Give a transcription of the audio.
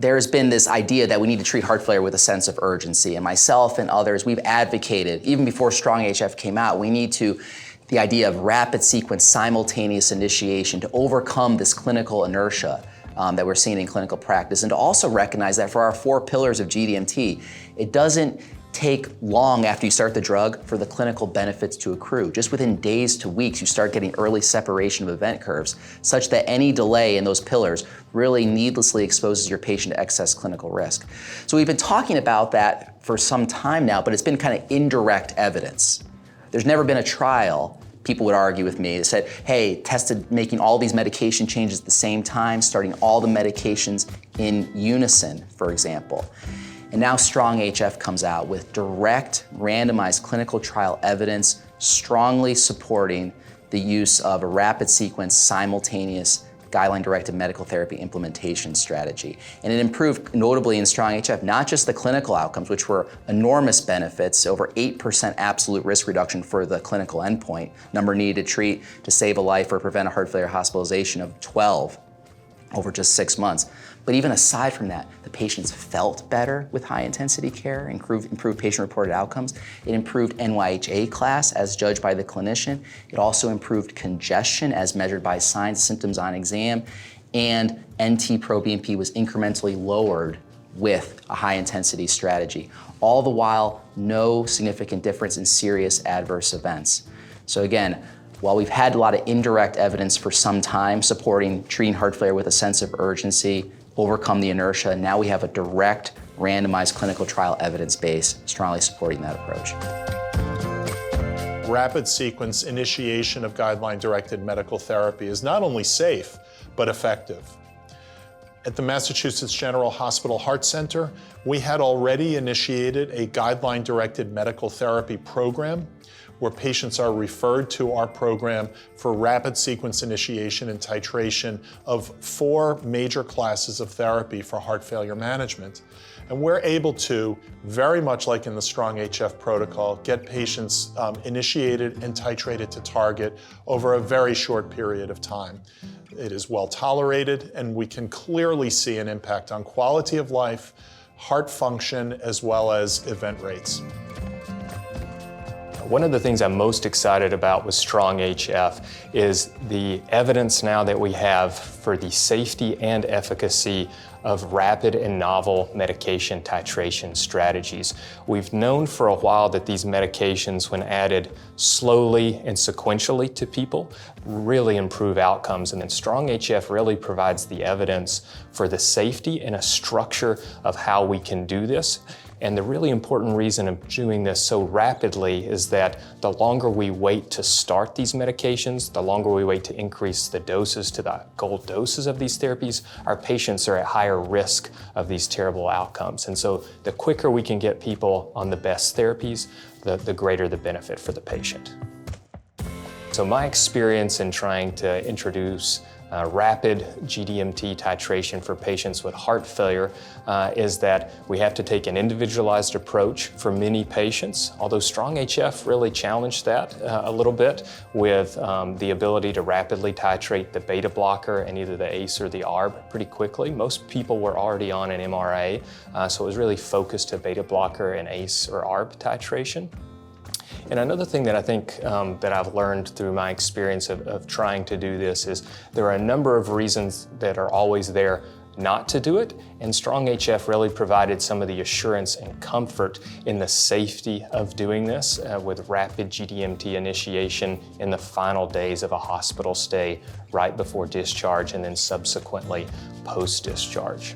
there's been this idea that we need to treat heart failure with a sense of urgency. And myself and others, we've advocated, even before STRONG-HF came out, we need to, the idea of rapid sequence simultaneous initiation to overcome this clinical inertia that we're seeing in clinical practice, and to also recognize that for our 4 pillars of GDMT, it doesn't take long after you start the drug for the clinical benefits to accrue. Just within days to weeks, you start getting early separation of event curves, such that any delay in those pillars really needlessly exposes your patient to excess clinical risk. So we've been talking about that for some time now, but it's been kind of indirect evidence. There's never been a trial, people would argue with me, that said, hey, tested making all these medication changes at the same time, starting all the medications in unison, for example. And now STRONG-HF comes out with direct randomized clinical trial evidence strongly supporting the use of a rapid sequence simultaneous guideline-directed medical therapy implementation strategy. And it improved notably in STRONG-HF, not just the clinical outcomes, which were enormous benefits, over 8% absolute risk reduction for the clinical endpoint, number needed to treat to save a life or prevent a heart failure hospitalization of 12 over just 6 months. But even aside from that, the patients felt better with high intensity care, improved patient-reported outcomes. It improved NYHA class as judged by the clinician. It also improved congestion as measured by signs and symptoms on exam. And NT-proBNP was incrementally lowered with a high intensity strategy. All the while, no significant difference in serious adverse events. So again, while we've had a lot of indirect evidence for some time supporting treating heart failure with a sense of urgency, overcome the inertia, now we have a direct randomized clinical trial evidence base strongly supporting that approach. Rapid sequence initiation of guideline-directed medical therapy is not only safe, but effective. At the Massachusetts General Hospital Heart Center, we had already initiated a guideline-directed medical therapy program where patients are referred to our program for rapid sequence initiation and titration of 4 major classes of therapy for heart failure management. And we're able to, very much like in the STRONG-HF protocol, get patients initiated and titrated to target over a very short period of time. It is well tolerated, and we can clearly see an impact on quality of life, heart function, as well as event rates. One of the things I'm most excited about with STRONG-HF is the evidence now that we have for the safety and efficacy of rapid and novel medication titration strategies. We've known for a while that these medications, when added slowly and sequentially to people, really improve outcomes. And then STRONG-HF really provides the evidence for the safety and a structure of how we can do this. And the really important reason of doing this so rapidly is that the longer we wait to start these medications, the longer we wait to increase the doses to the goal doses of these therapies, our patients are at higher risk of these terrible outcomes. And so the quicker we can get people on the best therapies, the greater the benefit for the patient. So my experience in trying to introduce rapid GDMT titration for patients with heart failure is that we have to take an individualized approach for many patients, although STRONG-HF really challenged that a little bit with the ability to rapidly titrate the beta blocker and either the ACE or the ARB pretty quickly. Most people were already on an MRA, so it was really focused to beta blocker and ACE or ARB titration. And another thing that I think that I've learned through my experience of trying to do this is there are a number of reasons that are always there not to do it, and STRONG-HF really provided some of the assurance and comfort in the safety of doing this with rapid GDMT initiation in the final days of a hospital stay right before discharge and then subsequently post-discharge.